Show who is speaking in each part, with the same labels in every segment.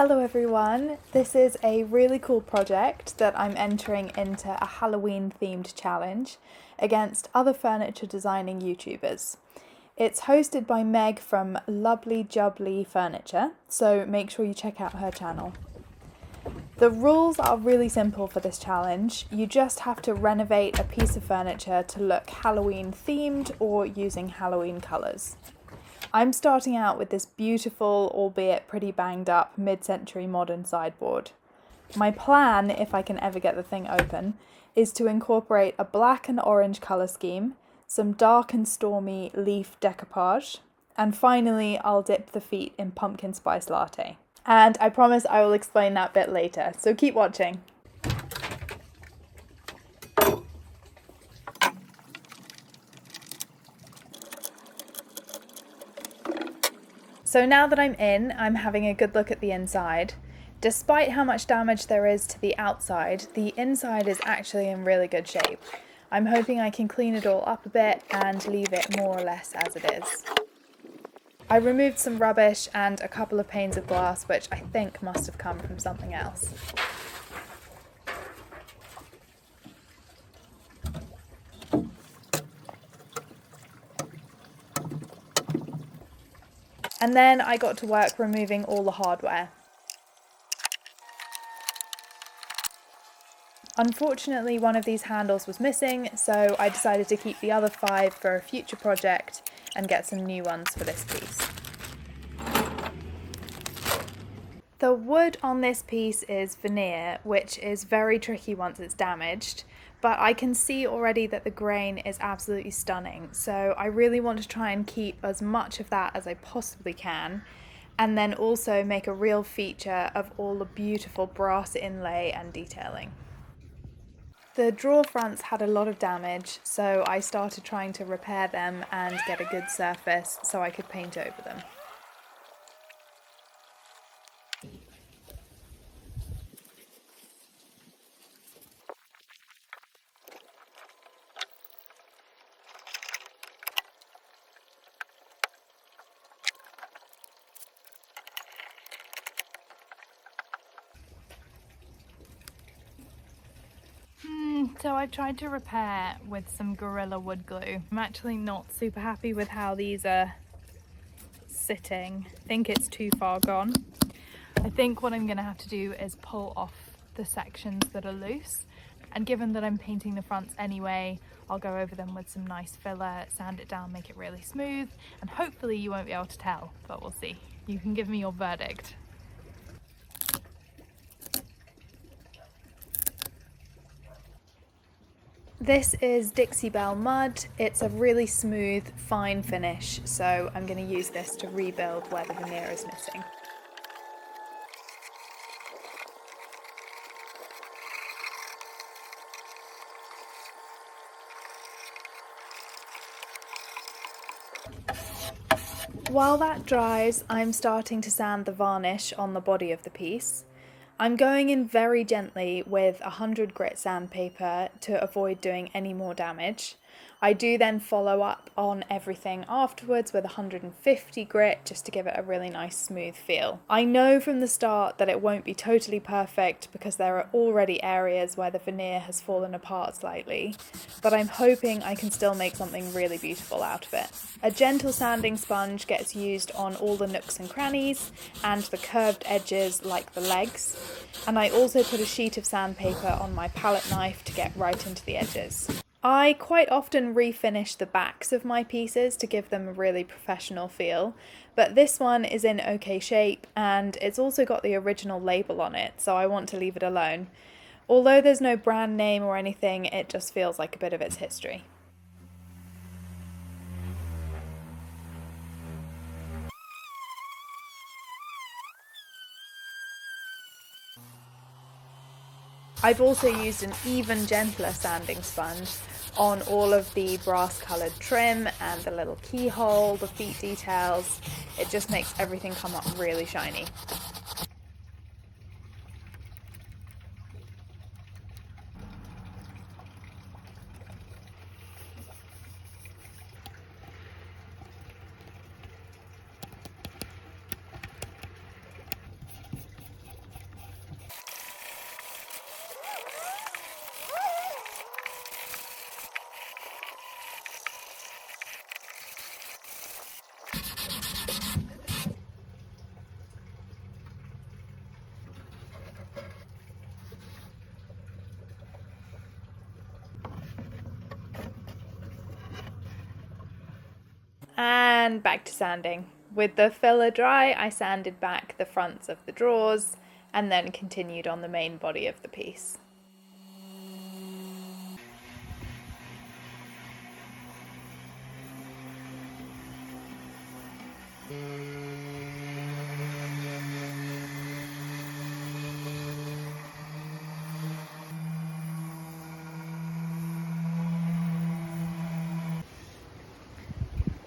Speaker 1: Hello everyone, this is a really cool project that I'm entering into a Halloween themed challenge against other furniture designing YouTubers. It's hosted by Meg from Lovely Jubbly Furniture, so make sure you check out her channel. The rules are really simple for this challenge. You just have to renovate a piece of furniture to look Halloween themed or using Halloween colours. I'm starting out with this beautiful, albeit pretty banged up, mid-century modern sideboard. My plan, if I can ever get the thing open, is to incorporate a black and orange colour scheme, some dark and stormy leaf decoupage, and finally I'll dip the feet in pumpkin spice latte. And I promise I will explain that bit later, so keep watching. So now that I'm in, I'm having a good look at the inside. Despite how much damage there is to the outside, the inside is actually in really good shape. I'm hoping I can clean it all up a bit and leave it more or less as it is. I removed some rubbish and a couple of panes of glass, which I think must have come from something else. And then I got to work removing all the hardware. Unfortunately, one of these handles was missing, so I decided to keep the other 5 for a future project and get some new ones for this piece. The wood on this piece is veneer, which is very tricky once it's damaged, but I can see already that the grain is absolutely stunning, so I really want to try and keep as much of that as I possibly can, and then also make a real feature of all the beautiful brass inlay and detailing. The drawer fronts had a lot of damage, so I started trying to repair them and get a good surface so I could paint over them. So I tried to repair with some Gorilla wood glue. I'm actually not super happy with how these are sitting. I think it's too far gone. I think what I'm going to have to do is pull off the sections that are loose, and given that I'm painting the fronts anyway, I'll go over them with some nice filler, sand it down, make it really smooth, and hopefully you won't be able to tell, but we'll see. You can give me your verdict. This is Dixie Belle Mud. It's a really smooth, fine finish, so I'm going to use this to rebuild where the veneer is missing. While that dries, I'm starting to sand the varnish on the body of the piece. I'm going in very gently with 100 grit sandpaper to avoid doing any more damage. I do then follow up on everything afterwards with 150 grit just to give it a really nice smooth feel. I know from the start that it won't be totally perfect because there are already areas where the veneer has fallen apart slightly, but I'm hoping I can still make something really beautiful out of it. A gentle sanding sponge gets used on all the nooks and crannies and the curved edges like the legs, and I also put a sheet of sandpaper on my palette knife to get right into the edges. I quite often refinish the backs of my pieces to give them a really professional feel, but this one is in okay shape and it's also got the original label on it, so I want to leave it alone. Although there's no brand name or anything, it just feels like a bit of its history. I've also used an even gentler sanding sponge on all of the brass coloured trim and the little keyhole, the feet details. It just makes everything come up really shiny. And back to sanding. With the filler dry, I sanded back the fronts of the drawers and then continued on the main body of the piece.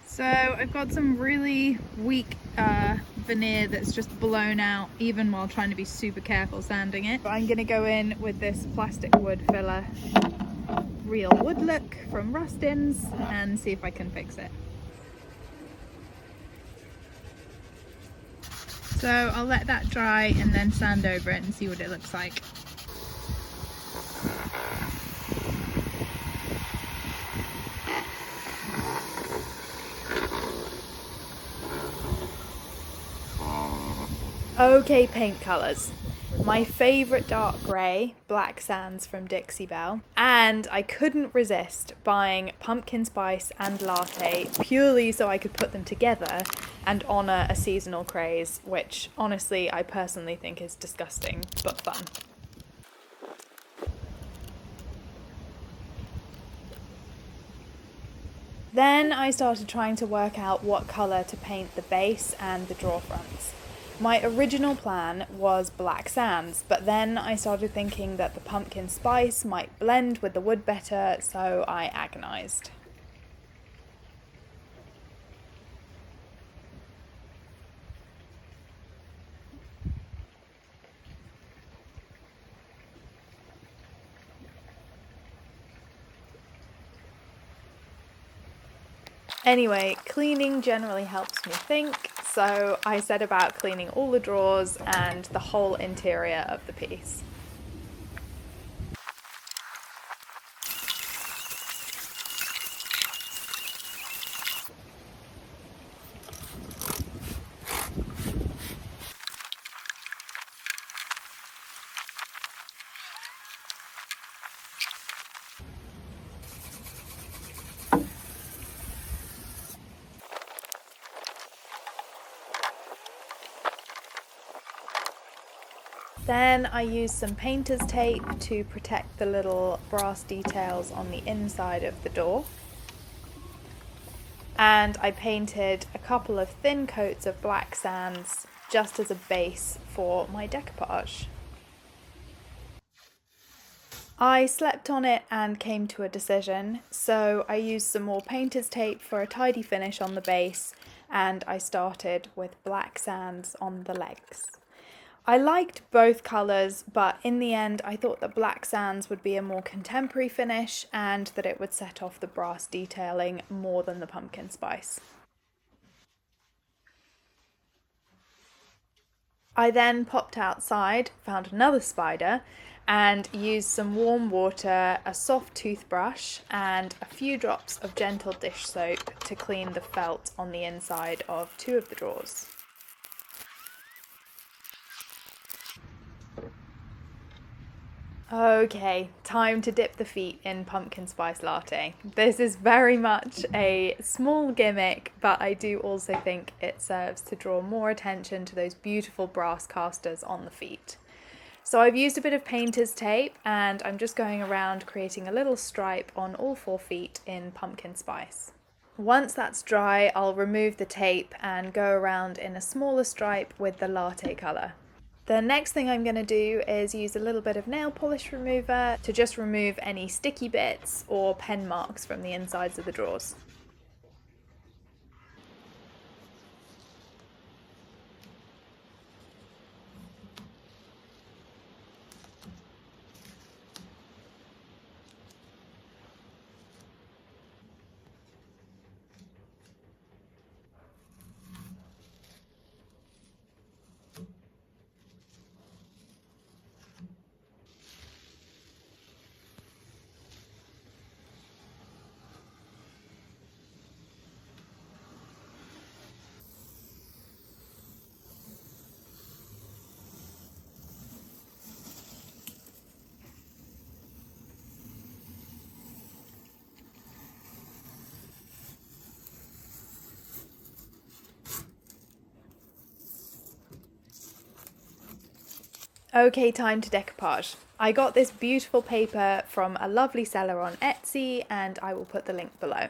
Speaker 1: So I've got some really weak veneer that's just blown out even while trying to be super careful sanding it. But I'm going to go in with this plastic wood filler, real wood look from Rustin's, and see if I can fix it. So I'll let that dry and then sand over it and see what it looks like. Okay, paint colours. My favourite dark grey, black sands from Dixie Belle, and I couldn't resist buying pumpkin spice and latte purely so I could put them together and honour a seasonal craze, which honestly I personally think is disgusting but fun. Then I started trying to work out what colour to paint the base and the drawer fronts. My original plan was black sands, but then I started thinking that the pumpkin spice might blend with the wood better, so I agonised. Anyway, cleaning generally helps me think, so I set about cleaning all the drawers and the whole interior of the piece. Then I used some painter's tape to protect the little brass details on the inside of the door. And I painted a couple of thin coats of black sands just as a base for my decoupage. I slept on it and came to a decision, so I used some more painter's tape for a tidy finish on the base, and I started with black sands on the legs. I liked both colours, but in the end I thought that black sands would be a more contemporary finish and that it would set off the brass detailing more than the pumpkin spice. I then popped outside, found another spider, and used some warm water, a soft toothbrush, and a few drops of gentle dish soap to clean the felt on the inside of two of the drawers. Okay, time to dip the feet in pumpkin spice latte. This is very much a small gimmick, but I do also think it serves to draw more attention to those beautiful brass casters on the feet. So I've used a bit of painter's tape and I'm just going around creating a little stripe on all 4 feet in pumpkin spice. Once that's dry, I'll remove the tape and go around in a smaller stripe with the latte colour. The next thing I'm going to do is use a little bit of nail polish remover to just remove any sticky bits or pen marks from the insides of the drawers. Okay, time to decoupage. I got this beautiful paper from a lovely seller on Etsy, and I will put the link below.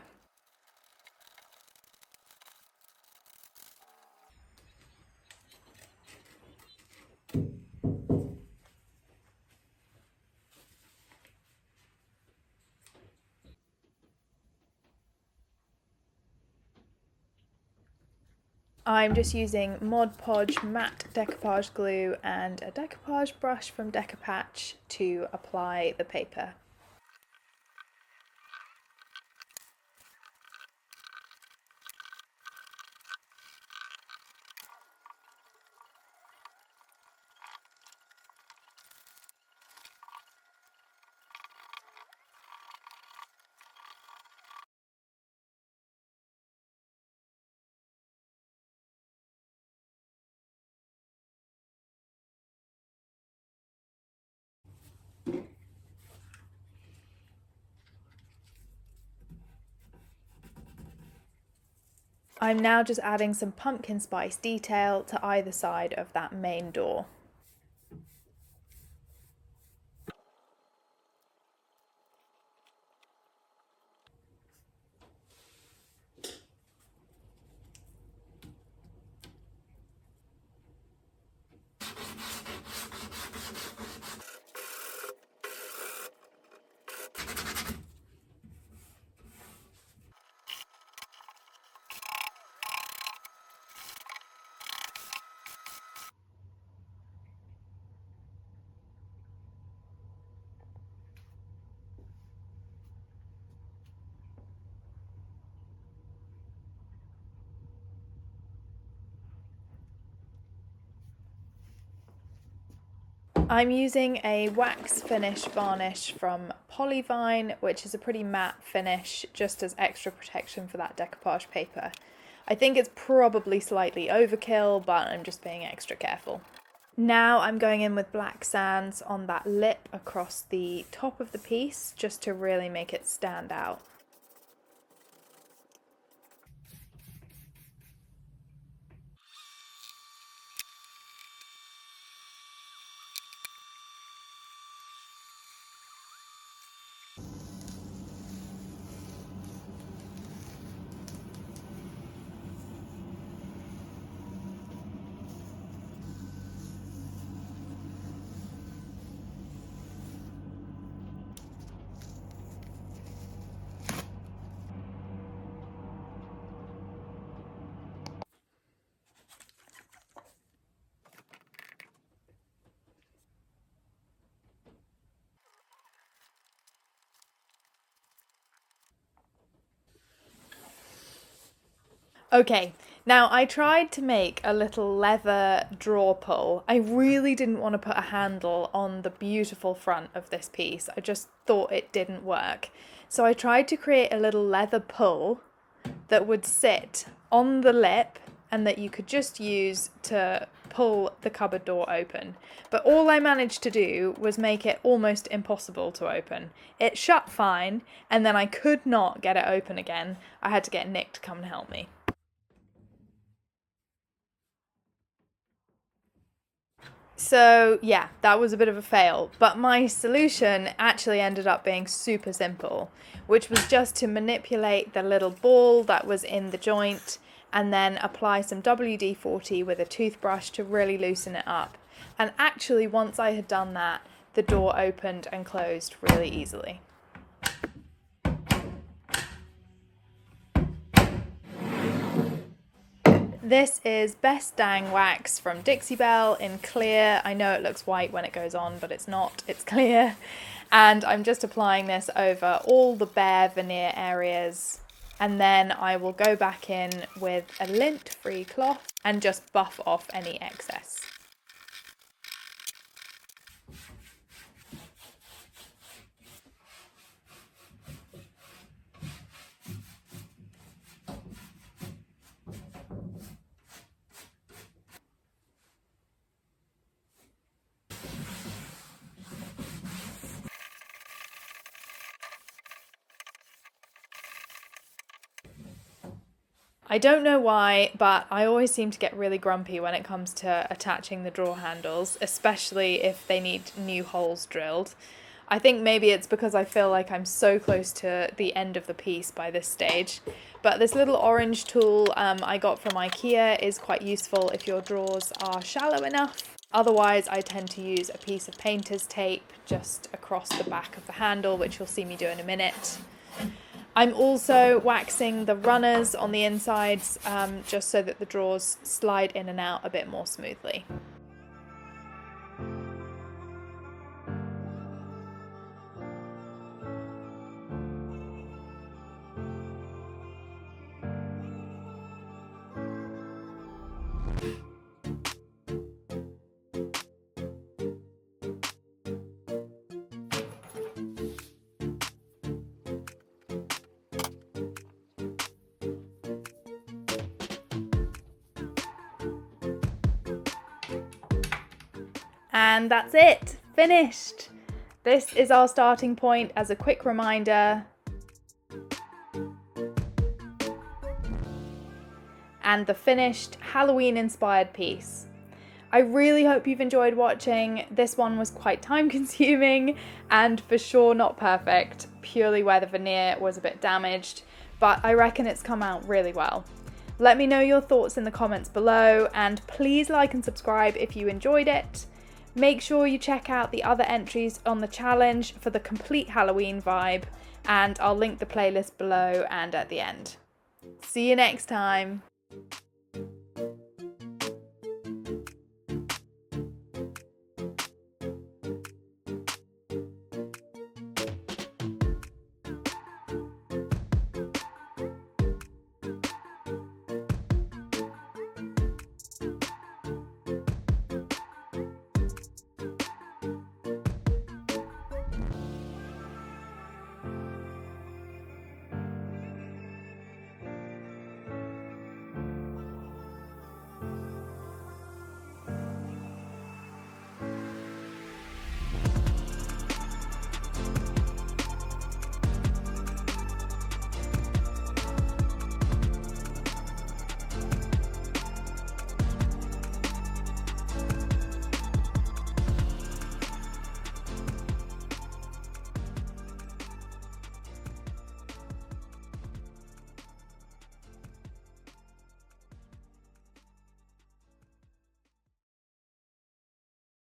Speaker 1: I'm just using Mod Podge matte decoupage glue and a decoupage brush from Decoupage to apply the paper. I'm now just adding some pumpkin spice detail to either side of that main door. I'm using a wax finish varnish from Polyvine, which is a pretty matte finish, just as extra protection for that decoupage paper. I think it's probably slightly overkill, but I'm just being extra careful. Now I'm going in with black sands on that lip across the top of the piece, just to really make it stand out. Okay, now I tried to make a little leather drawer pull. I really didn't want to put a handle on the beautiful front of this piece. I just thought it didn't work. So I tried to create a little leather pull that would sit on the lip and that you could just use to pull the cupboard door open. But all I managed to do was make it almost impossible to open. It shut fine, and then I could not get it open again. I had to get Nick to come and help me. So yeah, that was a bit of a fail, but my solution actually ended up being super simple, which was just to manipulate the little ball that was in the joint and then apply some WD-40 with a toothbrush to really loosen it up. And actually, once I had done that, the door opened and closed really easily. This is Best Dang Wax from Dixie Belle in clear. I know it looks white when it goes on, but it's not, it's clear. And I'm just applying this over all the bare veneer areas. And then I will go back in with a lint-free cloth and just buff off any excess. I don't know why, but I always seem to get really grumpy when it comes to attaching the drawer handles, especially if they need new holes drilled. I think maybe it's because I feel like I'm so close to the end of the piece by this stage. But this little orange tool I got from IKEA is quite useful if your drawers are shallow enough. Otherwise, I tend to use a piece of painter's tape just across the back of the handle, which you'll see me do in a minute. I'm also waxing the runners on the insides just so that the drawers slide in and out a bit more smoothly. And that's it, finished. This is our starting point as a quick reminder. And the finished Halloween inspired piece. I really hope you've enjoyed watching. This one was quite time consuming and for sure not perfect, purely where the veneer was a bit damaged, but I reckon it's come out really well. Let me know your thoughts in the comments below, and please like and subscribe if you enjoyed it. Make sure you check out the other entries on the challenge for the complete Halloween vibe, and I'll link the playlist below and at the end. See you next time.